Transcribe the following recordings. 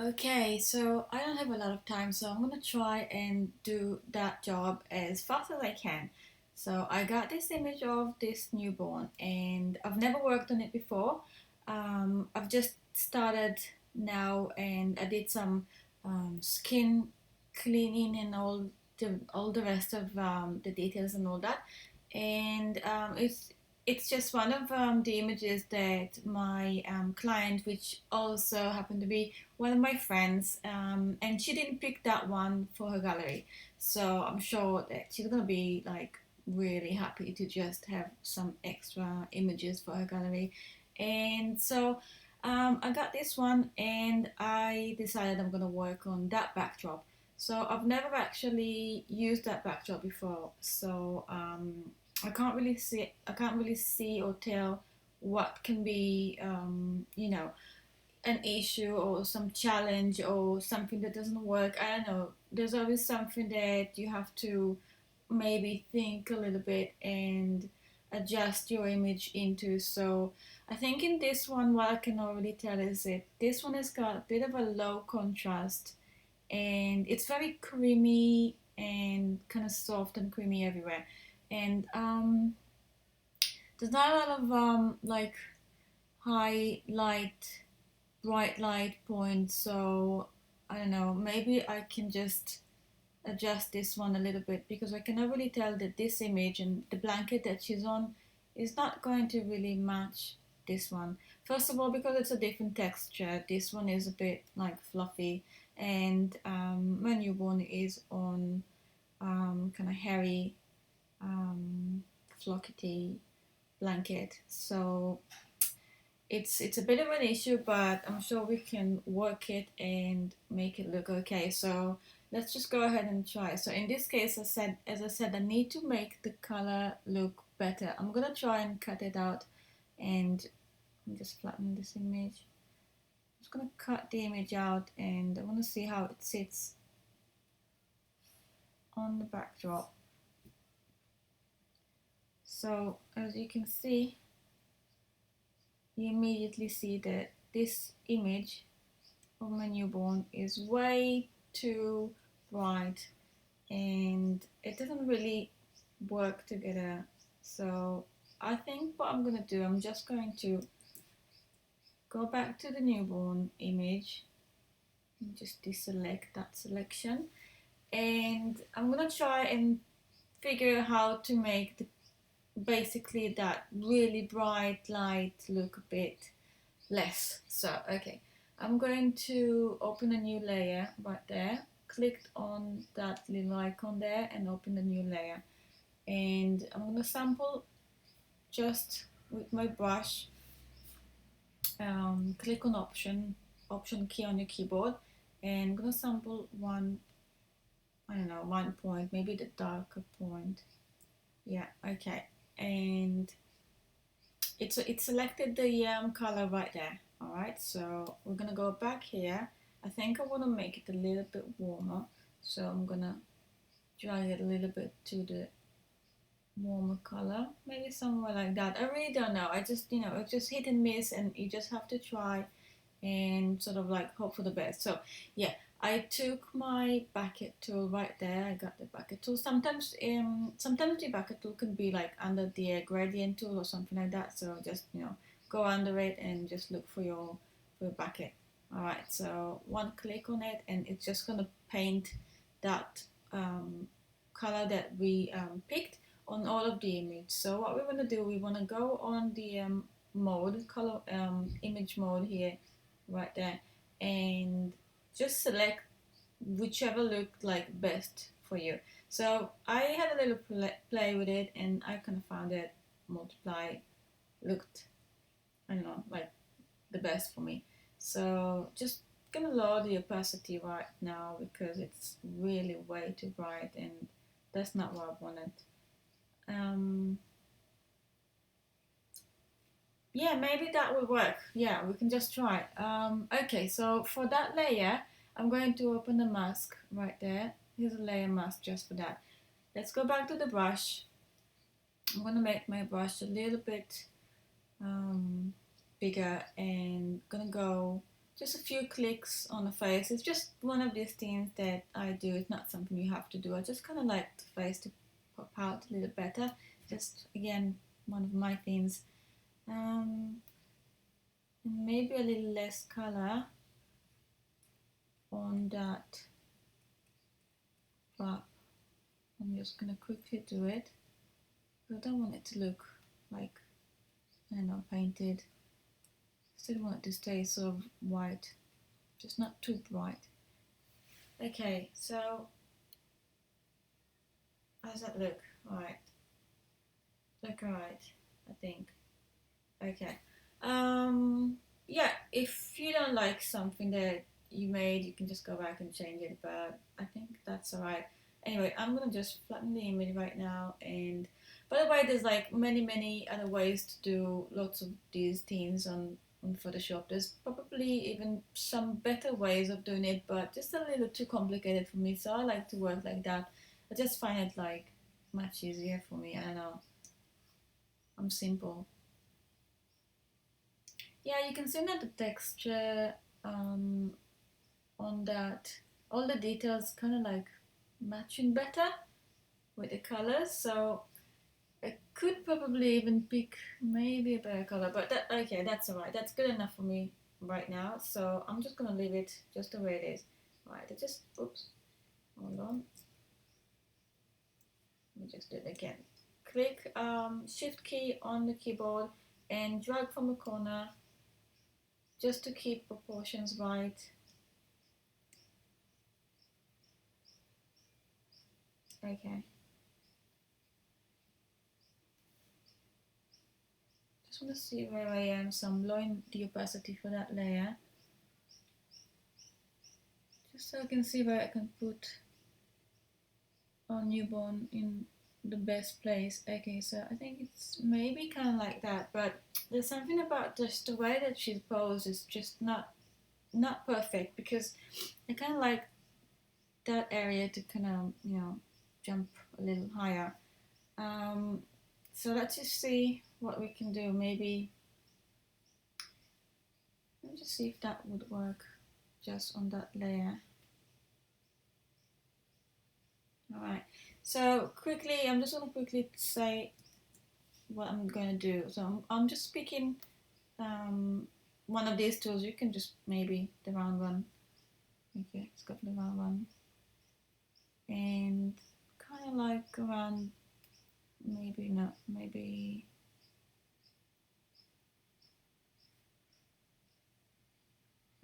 Okay, so I don't have a lot of time, so I'm gonna try and do that job as fast as I can. So I got this image of this newborn, and I've never worked on it before. I've just started now, and I did some skin cleaning and all the rest of the details and all that. And it's just one of the images that my client, which also happened to be one of my friends, and she didn't pick that one for her gallery. So I'm sure that she's gonna be like really happy to just have some extra images for her gallery. And so I got this one, and I decided I'm gonna work on that backdrop. So I've never actually used that backdrop before, so I can't really see or tell what can be an issue or some challenge or something that doesn't work. I don't know. There's always something that you have to maybe think a little bit and adjust your image into. So I think in this one, what I can already tell is that this one has got a bit of a low contrast, and it's very creamy and kind of soft and creamy everywhere. And there's not a lot of like high light, bright light points. So I don't know, maybe I can just adjust this one a little bit, because I can already tell that this image and the blanket that she's on is not going to really match this one. First of all, because it's a different texture. This one is a bit like fluffy, and my newborn is on kind of hairy, um, flockety blanket. So it's a bit of an issue, but I'm sure we can work it and make it look okay. So let's just go ahead and try. So in this case, as I said, I need to make the color look better. I'm gonna try and cut it out, and I'm just flattening this image. I'm just gonna cut the image out, and I want to see how it sits on the backdrop. So as you can see, you immediately see that this image of my newborn is way too bright, and it doesn't really work together. So I think what I'm gonna do, I'm just going to go back to the newborn image and just deselect that selection, and I'm gonna try and figure out how to make basically that really bright light look a bit less. So, okay, I'm going to open a new layer right there. Clicked on that little icon there and open a new layer. And I'm going to sample just with my brush. Click on option key on your keyboard, and I'm going to sample one, I don't know, one point, maybe the darker point. Yeah, okay. And it selected the color right there. All right, so we're gonna go back here. I think I want to make it a little bit warmer, so I'm gonna drag it a little bit to the warmer color, maybe somewhere like that. I really don't know. I just, it's just hit and miss, and you just have to try and sort of like hope for the best. So yeah, I took my bucket tool right there. I got the bucket tool. Sometimes the bucket tool can be like under the gradient tool or something like that. So just go under it and just look for your bucket. All right. So one click on it, and it's just gonna paint that color that we picked on all of the image. So what we want to do, we want to go on the mode color image mode here right there, and just select whichever looked like best for you. So I had a little play with it, and I kind of found that multiply looked, I don't know, like the best for me. So just gonna lower the opacity right now, because it's really way too bright, and that's not what I wanted. um Yeah, maybe that will work. Yeah, we can just try. Okay, so for that layer, I'm going to open the mask right there. Here's a layer mask just for that. Let's go back to the brush. I'm gonna make my brush a little bit bigger, and gonna go. just a few clicks on the face. It's just one of these things that I do. It's not something you have to do. I just kind of like the face to pop out a little better. Just again, one of my things. And maybe a little less color on that flap. I'm just gonna quickly do it. I don't want it to look like, I don't know, painted. Still want it to stay sort of white, just not too bright. Okay, so how does that look? Alright, look alright, I think. Okay. Yeah, if you don't like something that you made, you can just go back and change it, but I think that's alright. Anyway, I'm gonna just flatten the image right now, and by the way, there's like many other ways to do lots of these things on Photoshop. There's probably even some better ways of doing it, but just a little too complicated for me, so I like to work like that. I just find it like much easier for me. I don't know. I'm simple. Yeah, you can see that the texture um, on that, all the details kind of like matching better with the colors. So I could probably even pick maybe a better color, but that, okay, that's alright. That's good enough for me right now. So I'm just gonna leave it just the way it is. Right, I just, oops, hold on. Let me just do it again. Click Shift key on the keyboard and drag from the corner just to keep proportions right. Okay. Just want to see where I am, so I'm lowering the opacity for that layer. Just so I can see where I can put our newborn in the best place. Okay, so I think it's maybe kind of like that, but there's something about just the way that she's posed is just not perfect, because I kind of like that area to kind of, you know, jump a little higher. Um, so let's just see what we can do. Maybe, let me just see if that would work just on that layer. All right. So quickly, I'm just going to quickly say what I'm going to do. So I'm just picking one of these tools. You can just maybe the round one. Okay, let's go for the round one. And kind of like around, maybe not, maybe.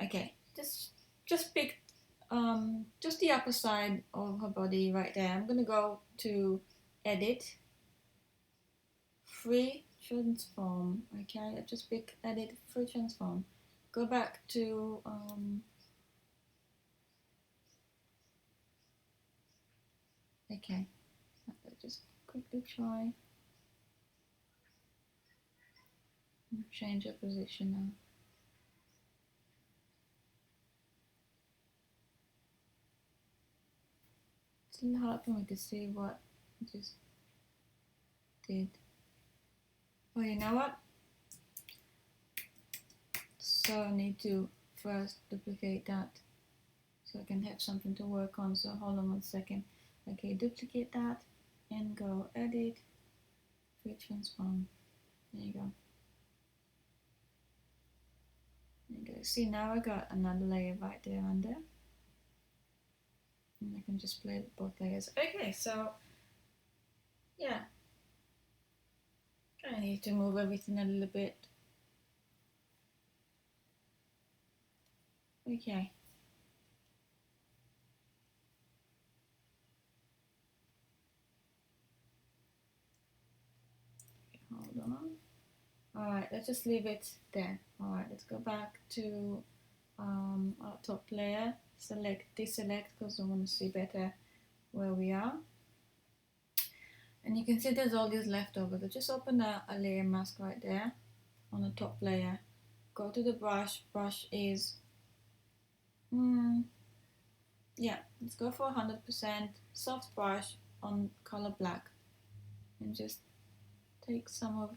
Okay, just pick just the upper side of her body right there. I'm gonna go to edit, free transform. Okay, let's just pick edit, free transform. Go back to okay, let's just quickly try and change the position now. It's a little hard for me to see what I just did. Oh, you know what? So I need to first duplicate that so I can have something to work on. So hold on 1 second. Okay, duplicate that and go edit, free transform. There you go. There you go. See, now I got another layer right there under. And I can just play with both layers. Okay, so yeah. I need to move everything a little bit. Okay. Hold on. Alright, let's just leave it there. Alright, let's go back to our top layer. Select, deselect, because I want to see better where we are. And you can see there's all these leftovers. So just open a layer mask right there on the top layer. Go to the brush. Brush is, yeah, let's go for 100% soft brush on color black. And just take some of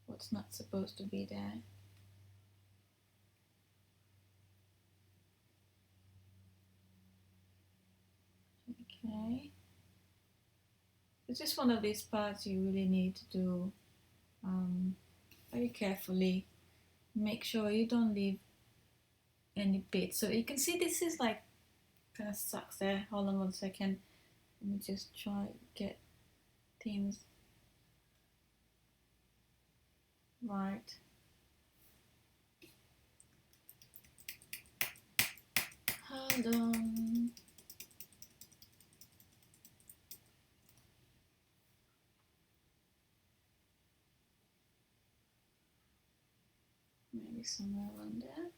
what's not supposed to be there. Okay. It's just one of these parts you really need to do very carefully. Make sure you don't leave any bits. So you can see this is like kind of sucks there. Hold on 1 second. Let me just try get things right. Hold on. Maybe somewhere around there.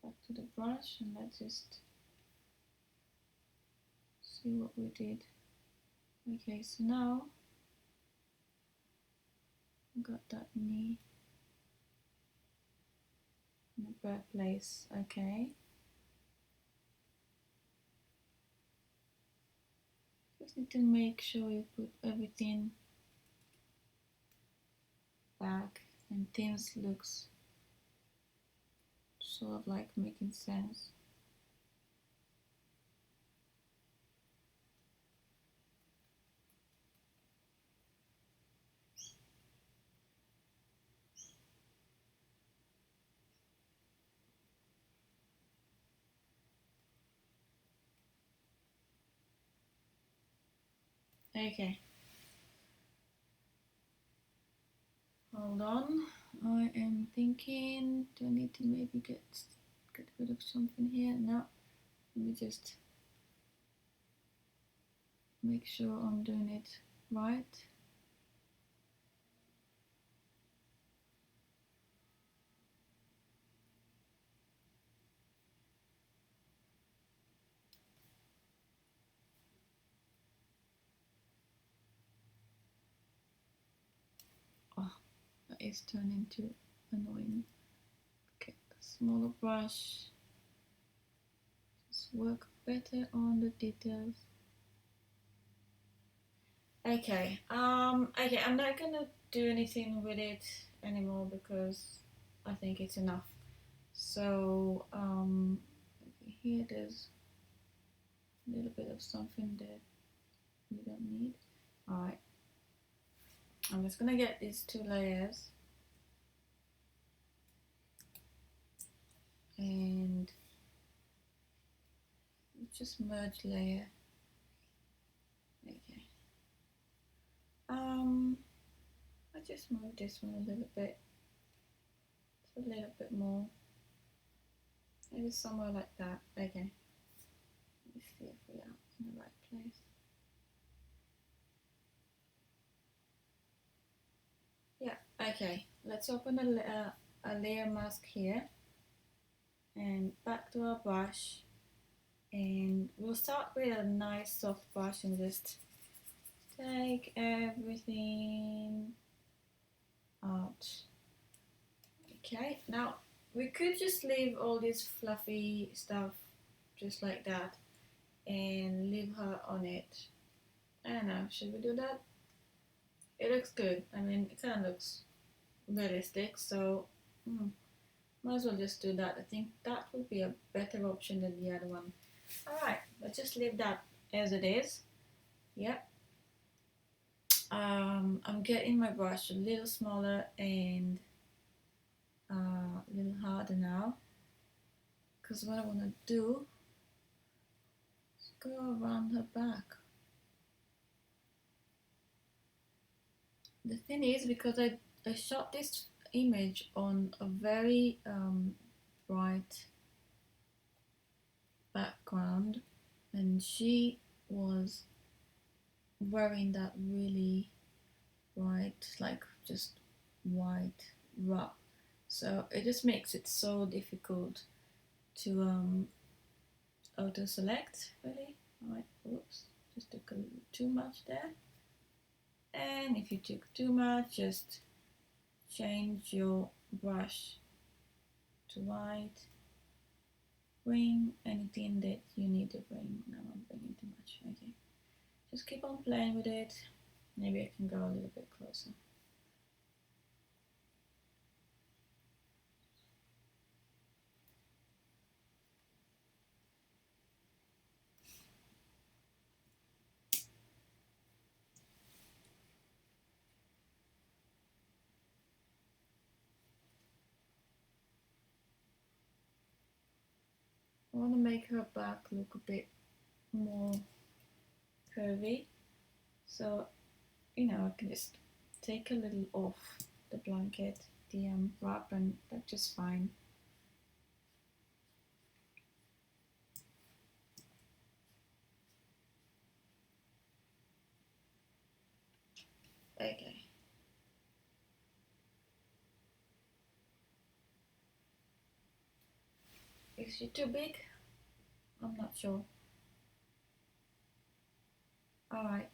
Back to the brush and let's just see what we did. Okay, so now I got that knee in a bad place. Okay. Just need to make sure you put everything back and things looks sort of like making sense. Okay. Hold on. I am thinking, do I need to maybe get rid of something here? No. Let me just make sure I'm doing it right. Oh, that is turning into annoying. Okay, the smaller brush. Just work better on the details. Okay, okay, I'm not gonna do anything with it anymore because I think it's enough. So, here there's a little bit of something that we don't need. Alright, I'm just gonna get these 2 layers and just merge layer. Okay. I just move this one a little bit. Just a little bit more. Maybe somewhere like that. Okay. Let's see if we are in the right place. Yeah, okay. Let's open a layer mask here and back to our brush, and we'll start with a nice soft brush and just take everything out. Okay, now we could just leave all this fluffy stuff just like that and leave her on it. I don't know, should we do that? It looks good. I mean, it kind of looks realistic, so might as well just do that. I think that would be a better option than the other one. Alright, let's just leave that as it is. Yep. I'm getting my brush a little smaller and a little harder now, because what I want to do is go around her back. The thing is, because I shot this image on a very bright background, and she was wearing that really bright, like just white wrap, so it just makes it so difficult to auto select really. Alright, oops, just took a little too much there, and if you took too much, just change your brush to white. Bring anything that you need to bring. Now I'm bringing too much. Okay, just keep on playing with it. Maybe I can go a little bit closer. I want to make her back look a bit more curvy. So, I can just take a little off the blanket, the wrap, and that's just fine. Okay. Is she too big? I'm not sure. Alright.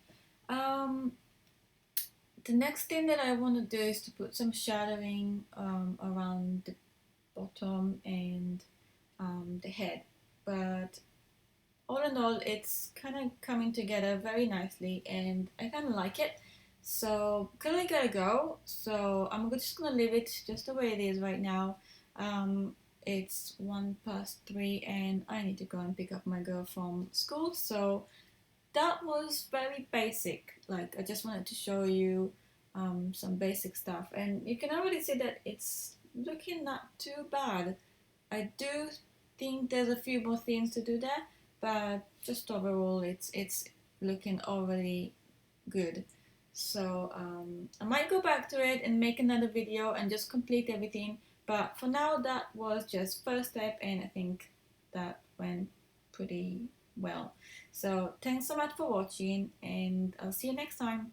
Um, the next thing that I want to do is to put some shadowing around the bottom and the head. But all in all, it's kind of coming together very nicely and I kind of like it. So currently gotta go. So I'm just gonna leave it just the way it is right now. It's 1 past 3 and I need to go and pick up my girl from school. So that was very basic. Like I just wanted to show you some basic stuff and you can already see that it's looking not too bad. I do think there's a few more things to do there, but just overall, it's looking already good. So I might go back to it and make another video and just complete everything. But for now, that was just first step, and I think that went pretty well. So thanks so much for watching, and I'll see you next time.